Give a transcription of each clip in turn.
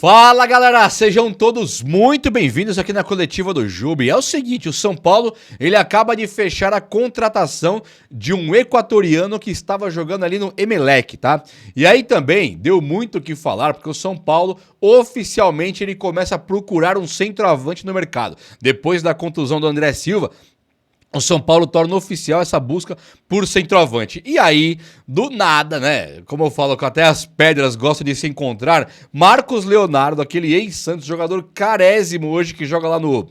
Fala galera, sejam todos muito bem-vindos aqui na coletiva do Jube. É o seguinte, o São Paulo ele acaba de fechar a contratação de um equatoriano que estava jogando ali no Emelec, tá? E aí também deu muito o que falar, porque o São Paulo oficialmente ele começa a procurar um centroavante no mercado. Depois da contusão do André Silva, o São Paulo torna oficial essa busca por centroavante. E aí, do nada, né? Como eu falo que até as pedras gostam de se encontrar, Marcos Leonardo, aquele ex-Santos, jogador carésimo hoje que joga lá no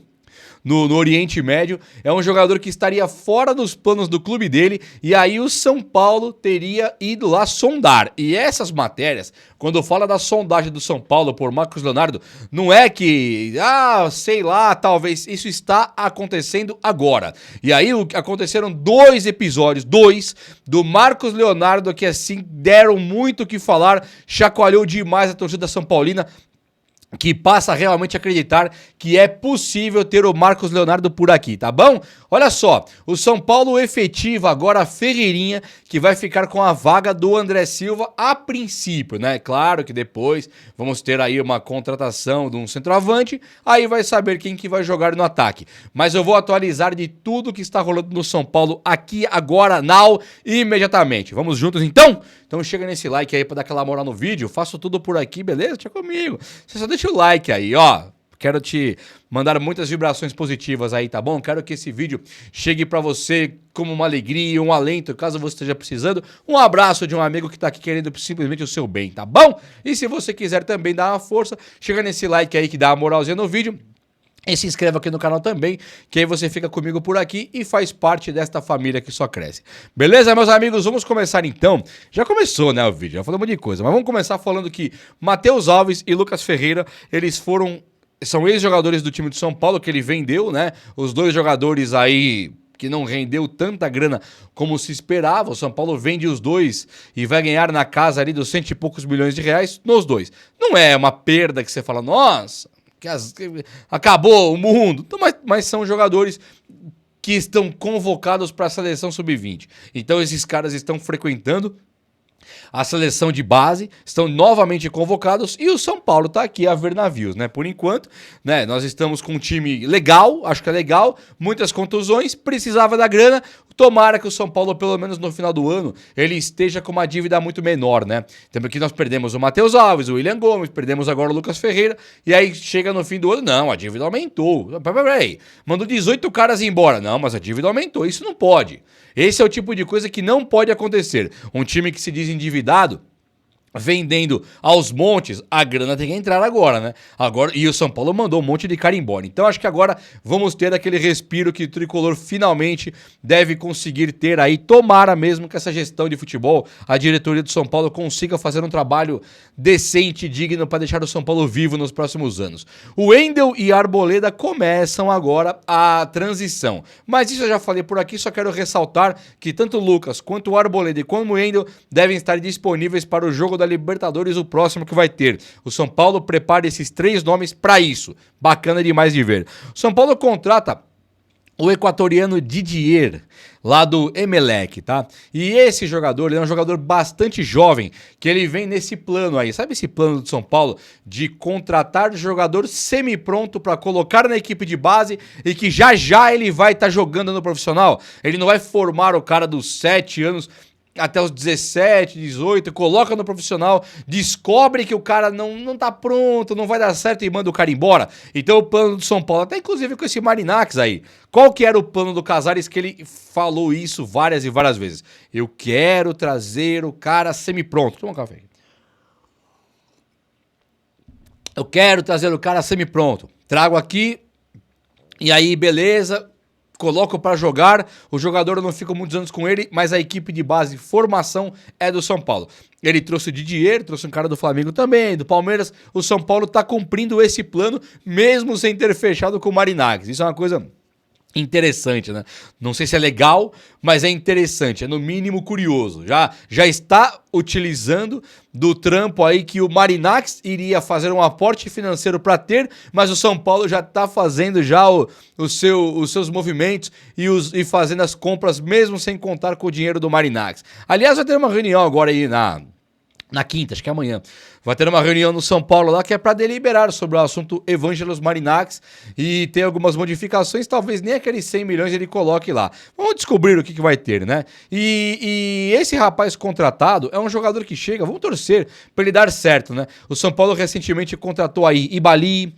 Oriente Médio, é um jogador que estaria fora dos planos do clube dele, e aí o São Paulo teria ido lá sondar. E essas matérias, quando fala da sondagem do São Paulo por Marcos Leonardo, não é que, sei lá, talvez isso está acontecendo agora. E aí aconteceram dois episódios, do Marcos Leonardo, que assim deram muito o que falar, chacoalhou demais a torcida São Paulina, que passa a realmente acreditar que é possível ter o Marcos Leonardo por aqui, tá bom? Olha só, o São Paulo efetiva agora a Ferreirinha, que vai ficar com a vaga do André Silva a princípio, né? Claro que depois vamos ter aí uma contratação de um centroavante, aí vai saber quem que vai jogar no ataque. Mas eu vou atualizar de tudo que está rolando no São Paulo aqui, agora, now, imediatamente. Vamos juntos então? Então chega nesse like aí pra dar aquela moral no vídeo, faço tudo por aqui, beleza? Deixa comigo. Você só deixa o like aí, ó. Quero te mandar muitas vibrações positivas aí, tá bom? Quero que esse vídeo chegue pra você como uma alegria, um alento, caso você esteja precisando. Um abraço de um amigo que tá aqui querendo simplesmente o seu bem, tá bom? E se você quiser também dar uma força, chega nesse like aí que dá uma moralzinha no vídeo. E se inscreva aqui no canal também, que aí você fica comigo por aqui e faz parte desta família que só cresce. Beleza, meus amigos? Vamos começar então. Já começou, né, o vídeo, já falamos de coisa, mas vamos começar falando que Matheus Alves e Lucas Ferreira, são ex-jogadores do time de São Paulo que ele vendeu, né? Os dois jogadores aí que não rendeu tanta grana como se esperava. O São Paulo vende os dois e vai ganhar na casa ali dos 100 e poucos milhões de reais nos dois. Não é uma perda que você fala, nossa, acabou o mundo. Então, mas são jogadores que estão convocados para a seleção sub-20. Então esses caras estão frequentando a seleção de base, estão novamente convocados e o São Paulo tá aqui a ver navios, né? Por enquanto, né? Nós estamos com um time legal, acho que é legal, muitas contusões, precisava da grana. Tomara que o São Paulo, pelo menos no final do ano, ele esteja com uma dívida muito menor, né? Temos que nós perdemos o Matheus Alves, o William Gomes, perdemos agora o Lucas Ferreira, e aí chega no fim do ano, não, a dívida aumentou. Peraí, mandou 18 caras embora. Não, mas a dívida aumentou, isso não pode. Esse é o tipo de coisa que não pode acontecer. Um time que se diz endividado, vendendo aos montes, a grana tem que entrar agora, né? Agora, e o São Paulo mandou um monte de cara embora. Então acho que agora vamos ter aquele respiro que o Tricolor finalmente deve conseguir ter aí. Tomara mesmo que essa gestão de futebol, a diretoria do São Paulo consiga fazer um trabalho decente e digno para deixar o São Paulo vivo nos próximos anos. O Wendel e a Arboleda começam agora a transição. Mas isso eu já falei por aqui, só quero ressaltar que tanto o Lucas quanto o Arboleda e quanto o Wendel devem estar disponíveis para o jogo da Libertadores, o próximo que vai ter. O São Paulo prepara esses três nomes para isso. Bacana demais de ver. O São Paulo contrata o equatoriano Didier, lá do Emelec, tá? E esse jogador, ele é um jogador bastante jovem, que ele vem nesse plano aí. Sabe esse plano do São Paulo de contratar jogador semi-pronto para colocar na equipe de base e que já já ele vai estar jogando no profissional? Ele não vai formar o cara dos 7 anos até os 17, 18, coloca no profissional, descobre que o cara não tá pronto, não vai dar certo e manda o cara embora. Então o plano do São Paulo, até inclusive com esse Marinax aí, qual que era o plano do Casares, que ele falou isso várias e várias vezes? Eu quero trazer o cara semi-pronto. Toma um café aí. Eu quero trazer o cara semi-pronto. Trago aqui, e aí beleza, coloco para jogar, o jogador não fica muitos anos com ele, mas a equipe de base, formação, é do São Paulo. Ele trouxe o Didier, trouxe um cara do Flamengo também, do Palmeiras. O São Paulo tá cumprindo esse plano, mesmo sem ter fechado com o Marinax. Isso é uma coisa interessante, né? Não sei se é legal, mas é interessante, é no mínimo curioso. Já está utilizando do trampo aí que o Marinax iria fazer um aporte financeiro para ter, mas o São Paulo já está fazendo já os seus movimentos e fazendo as compras mesmo sem contar com o dinheiro do Marinax. Aliás, vai ter uma reunião agora aí Na quinta, acho que é amanhã, vai ter uma reunião no São Paulo lá que é para deliberar sobre o assunto Evangelos Marinax e ter algumas modificações, talvez nem aqueles 100 milhões ele coloque lá. Vamos descobrir o que vai ter, né? E esse rapaz contratado é um jogador que chega, vamos torcer para ele dar certo, né? O São Paulo recentemente contratou aí Ibali,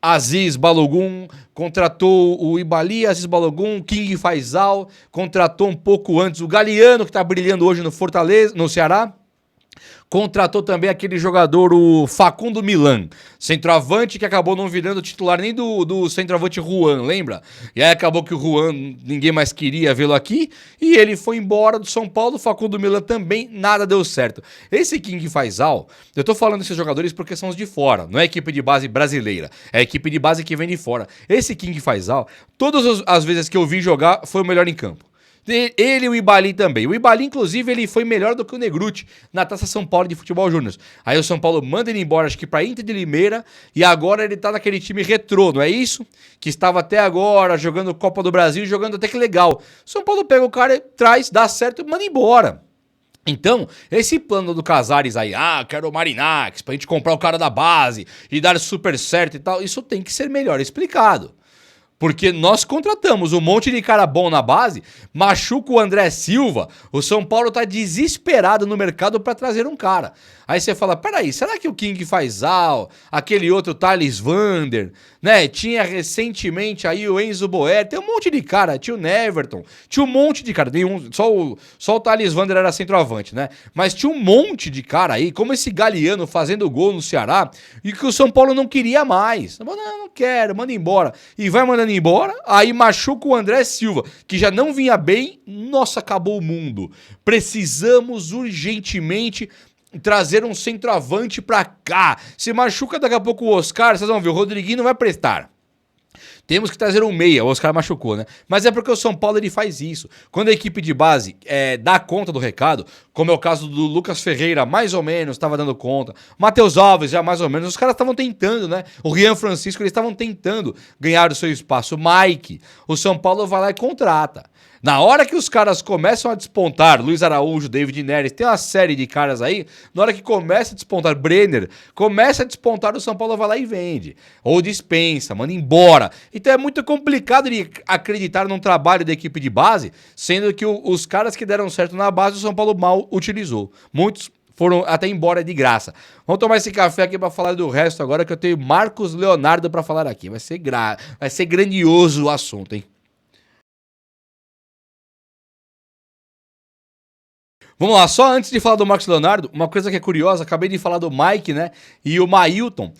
Aziz Balogun, contratou o Ibali, Aziz Balogun, King Faisal, contratou um pouco antes o Galeano, que tá brilhando hoje no Fortaleza, no Ceará. Contratou também aquele jogador, o Facundo Milan, centroavante que acabou não virando titular nem do centroavante Juan, lembra? E aí acabou que o Juan, ninguém mais queria vê-lo aqui, e ele foi embora do São Paulo, o Facundo Milan também, nada deu certo. Esse King Faisal, eu tô falando desses jogadores porque são os de fora, não é equipe de base brasileira, é equipe de base que vem de fora. Esse King Faisal, todas as vezes que eu vi jogar, foi o melhor em campo. Ele e o Ibali também. O Ibali, inclusive, ele foi melhor do que o Negruti na Taça São Paulo de Futebol Júnior. Aí o São Paulo manda ele embora, acho que pra Inter de Limeira, e agora ele tá naquele time retrô, não é isso? Que estava até agora jogando Copa do Brasil, jogando até que legal. São Paulo pega o cara, traz, dá certo e manda embora. Então, esse plano do Casares aí, quero o Marinax, pra gente comprar o cara da base e dar super certo e tal, isso tem que ser melhor explicado. Porque nós contratamos um monte de cara bom na base, machuca o André Silva, o São Paulo tá desesperado no mercado para trazer um cara. Aí você fala, peraí, será que o King Faisal, aquele outro Thales Vander, né? Tinha recentemente aí o Enzo Boer, tem um monte de cara, tinha o Neverton, tinha um monte de cara, só o Thales Vander era centroavante, né? Mas tinha um monte de cara aí, como esse Galeano fazendo gol no Ceará, e que o São Paulo não queria mais. Não quero, manda embora. E vai mandando embora, aí machuca o André Silva, que já não vinha bem, nossa, acabou o mundo. Precisamos urgentemente trazer um centroavante pra cá. Se machuca daqui a pouco o Oscar, vocês vão ver, o Rodriguinho não vai prestar. Temos que trazer um meia, o Oscar machucou, né? Mas é porque o São Paulo ele faz isso. Quando a equipe de base dá conta do recado, como é o caso do Lucas Ferreira, mais ou menos, estava dando conta. Matheus Alves, já mais ou menos. Os caras estavam tentando, né? O Rian Francisco, eles estavam tentando ganhar o seu espaço. O Mike, o São Paulo vai lá e contrata. Na hora que os caras começam a despontar, Luiz Araújo, David Neres, tem uma série de caras aí, na hora que começa a despontar, Brenner, começa a despontar, o São Paulo vai lá e vende. Ou dispensa, manda embora. Então é muito complicado de acreditar num trabalho da equipe de base, sendo que os caras que deram certo na base, o São Paulo mal utilizou. Muitos foram até embora de graça. Vamos tomar esse café aqui pra falar do resto agora, que eu tenho Marcos Leonardo pra falar aqui. Vai ser grandioso o assunto, hein? Vamos lá, só antes de falar do Marcos Leonardo, uma coisa que é curiosa, acabei de falar do Mike, né? E o Mailton,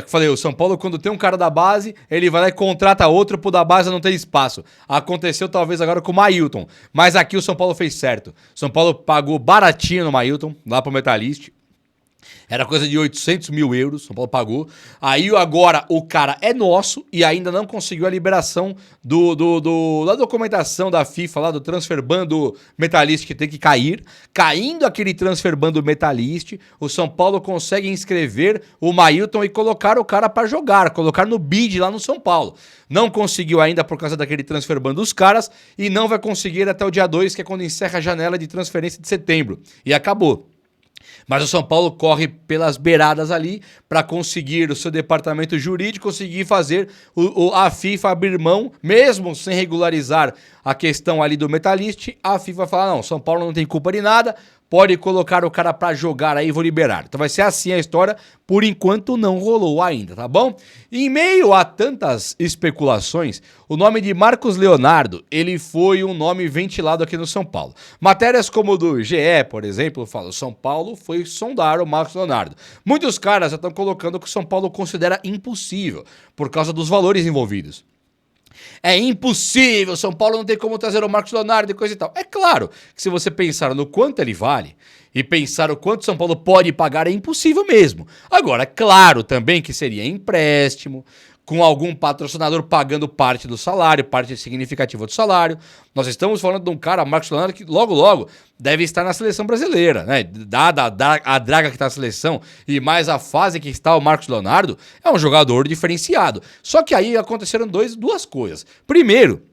falei, o São Paulo, quando tem um cara da base, ele vai lá e contrata outro pro da base não ter espaço. Aconteceu talvez agora com o Mailton, mas aqui o São Paulo fez certo. São Paulo pagou baratinho no Mailton, lá pro Metalist. Era coisa de 800 mil euros, São Paulo pagou. Aí agora o cara é nosso e ainda não conseguiu a liberação da documentação da FIFA, lá do transfer ban do Metalist que tem que cair. Caindo aquele transfer ban do Metalist, o São Paulo consegue inscrever o Mailton e colocar o cara para jogar, colocar no bid lá no São Paulo. Não conseguiu ainda por causa daquele transfer ban dos caras e não vai conseguir até o dia 2, que é quando encerra a janela de transferência de setembro. E acabou. Mas o São Paulo corre pelas beiradas ali para conseguir o seu departamento jurídico, conseguir fazer a FIFA abrir mão, mesmo sem regularizar a questão ali do Metalist, a FIFA fala, não, São Paulo não tem culpa de nada, pode colocar o cara pra jogar aí, vou liberar. Então vai ser assim a história, por enquanto não rolou ainda, tá bom? Em meio a tantas especulações, o nome de Marcos Leonardo, ele foi um nome ventilado aqui no São Paulo. Matérias como do GE, por exemplo, falam, São Paulo foi sondar o Marcos Leonardo. Muitos caras já estão colocando que o São Paulo considera impossível, por causa dos valores envolvidos. É impossível, São Paulo não tem como trazer o Marcos Leonardo e coisa e tal. É claro que se você pensar no quanto ele vale e pensar o quanto São Paulo pode pagar, é impossível mesmo. Agora, é claro também que seria empréstimo, com algum patrocinador pagando parte do salário, parte significativa do salário. Nós estamos falando de um cara, Marcos Leonardo, que logo deve estar na seleção brasileira, né? Dada a draga que está na seleção e mais a fase que está o Marcos Leonardo, é um jogador diferenciado. Só que aí aconteceram duas coisas. Primeiro,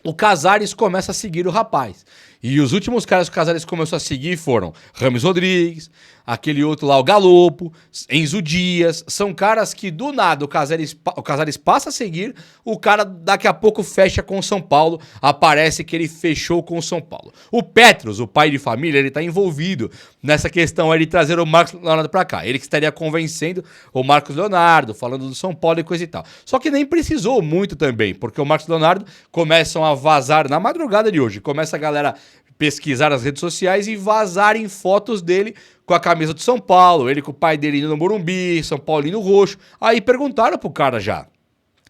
o Casares começa a seguir o rapaz. E os últimos caras que o Casares começou a seguir foram Rames Rodrigues, aquele outro lá, o Galopo, Enzo Dias. São caras que do nada o Casares passa a seguir, o cara daqui a pouco fecha com o São Paulo, aparece que ele fechou com o São Paulo. O Petros, o pai de família, ele tá envolvido nessa questão aí de trazer o Marcos Leonardo pra cá. Ele que estaria convencendo o Marcos Leonardo, falando do São Paulo e coisa e tal. Só que nem precisou muito também, porque o Marcos Leonardo começam a vazar na madrugada de hoje, começa a galera pesquisar nas redes sociais e vazarem fotos dele com a camisa do São Paulo, ele com o pai dele indo no Morumbi, São Paulino roxo. Aí perguntaram pro cara já.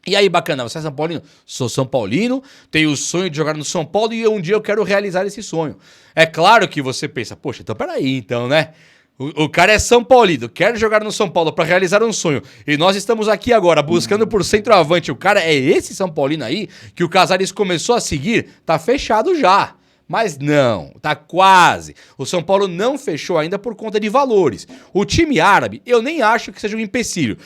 E aí, bacana, você é São Paulino? Sou São Paulino, tenho o sonho de jogar no São Paulo e um dia eu quero realizar esse sonho. É claro que você pensa, poxa, então peraí, então, né? O cara é São Paulino, quer jogar no São Paulo para realizar um sonho. E nós estamos aqui agora buscando por centroavante. O cara é esse São Paulino aí que o Casares começou a seguir, tá fechado já. Mas não, tá quase. O São Paulo não fechou ainda por conta de valores. O time árabe, eu nem acho que seja um empecilho.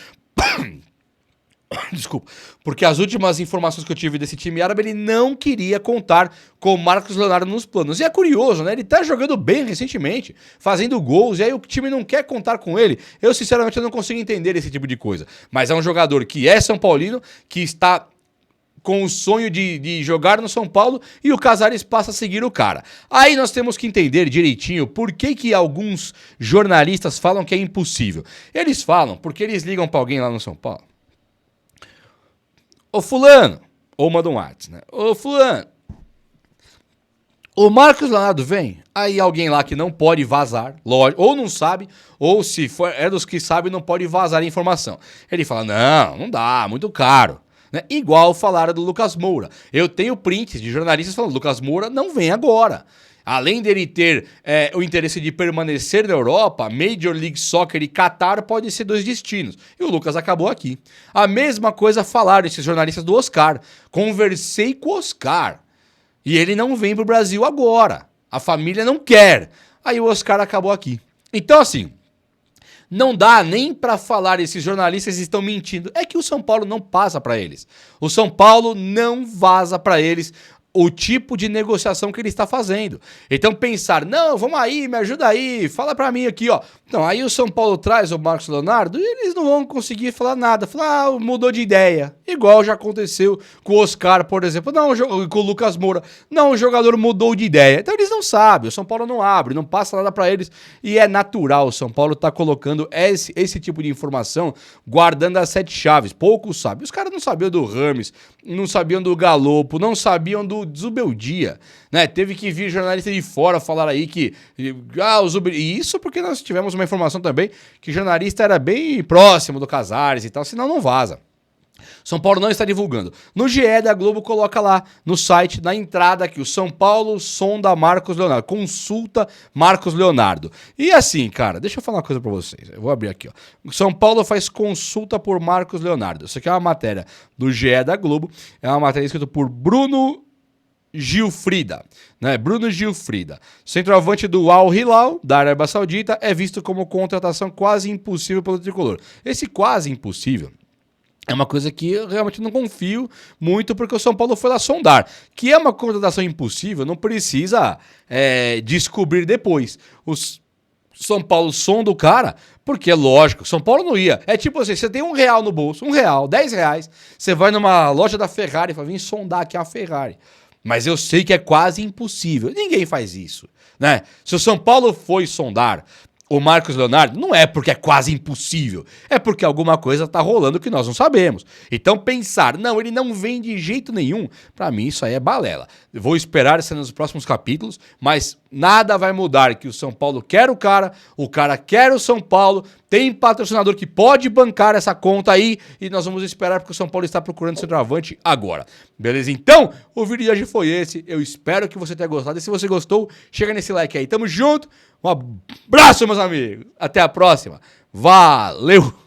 Desculpa, porque as últimas informações que eu tive desse time árabe, ele não queria contar com o Marcos Leonardo nos planos. E é curioso, né? Ele tá jogando bem recentemente, fazendo gols, e aí o time não quer contar com ele. Eu, sinceramente, não consigo entender esse tipo de coisa. Mas é um jogador que é São Paulino, que está com o sonho de jogar no São Paulo, e o Casares passa a seguir o cara. Aí nós temos que entender direitinho por que alguns jornalistas falam que é impossível. Eles falam porque eles ligam pra alguém lá no São Paulo. Ô fulano, ou manda um WhatsApp, né? Ô fulano, o Marcos Leonardo vem, aí alguém lá que não pode vazar, lógico, ou não sabe, ou se for, é dos que sabe, não pode vazar a informação. Ele fala, não dá, muito caro. Né? Igual falaram do Lucas Moura. Eu tenho prints de jornalistas falando, Lucas Moura não vem agora. Além dele ter o interesse de permanecer na Europa, Major League Soccer e Qatar pode ser dois destinos. E o Lucas acabou aqui. A mesma coisa falaram esses jornalistas do Oscar. Conversei com o Oscar. E ele não vem pro Brasil agora. A família não quer. Aí o Oscar acabou aqui. Então assim, não dá nem pra falar esses jornalistas estão mentindo. É que o São Paulo não passa pra eles. O São Paulo não vaza pra eles o tipo de negociação que ele está fazendo. Então pensar, não, vamos aí, me ajuda aí, fala pra mim aqui, ó. Então, aí o São Paulo traz o Marcos Leonardo e eles não vão conseguir falar nada. Falar, mudou de ideia. Igual já aconteceu com o Oscar, por exemplo. Não, com o Lucas Moura. Não, o jogador mudou de ideia. Então eles não sabem, o São Paulo não abre, não passa nada pra eles. E é natural, o São Paulo tá colocando esse tipo de informação, guardando as 7 chaves. Poucos sabem. Os caras não sabiam do Rames, não sabiam do Galopo, não sabiam do Zubeldia, né? Teve que vir jornalista de fora falar aí que o Zubeldia... E isso porque nós tivemos uma informação também que jornalista era bem próximo do Casares e tal, senão não vaza. São Paulo não está divulgando. No GE da Globo coloca lá no site, na entrada aqui, o São Paulo sonda Marcos Leonardo, consulta Marcos Leonardo. E assim, cara, deixa eu falar uma coisa pra vocês. Eu vou abrir aqui, ó. São Paulo faz consulta por Marcos Leonardo. Isso aqui é uma matéria do GE da Globo, é uma matéria escrita por Bruno Gilfrida, né? Bruno Gilfrida, centroavante do Al Hilal, da Arábia Saudita, é visto como contratação quase impossível pelo tricolor. Esse quase impossível é uma coisa que eu realmente não confio muito, porque o São Paulo foi lá sondar. Que é uma contratação impossível, não precisa descobrir depois. Os São Paulo sonda o cara, porque é lógico, São Paulo não ia. É tipo assim, você tem R$1 no bolso, R$1, R$10, você vai numa loja da Ferrari e fala, vem sondar aqui a Ferrari. Mas eu sei que é quase impossível. Ninguém faz isso, né? Se o São Paulo foi sondar o Marcos Leonardo, não é porque é quase impossível. É porque alguma coisa tá rolando que nós não sabemos. Então pensar, não, ele não vem de jeito nenhum, pra mim isso aí é balela. Eu vou esperar isso nos próximos capítulos, mas nada vai mudar que o São Paulo quer o cara quer o São Paulo, tem patrocinador que pode bancar essa conta aí e nós vamos esperar porque o São Paulo está procurando centroavante agora. Beleza? Então, o vídeo de hoje foi esse. Eu espero que você tenha gostado. E se você gostou, chega nesse like aí. Tamo junto. Um abraço, meus amigos. Até a próxima. Valeu!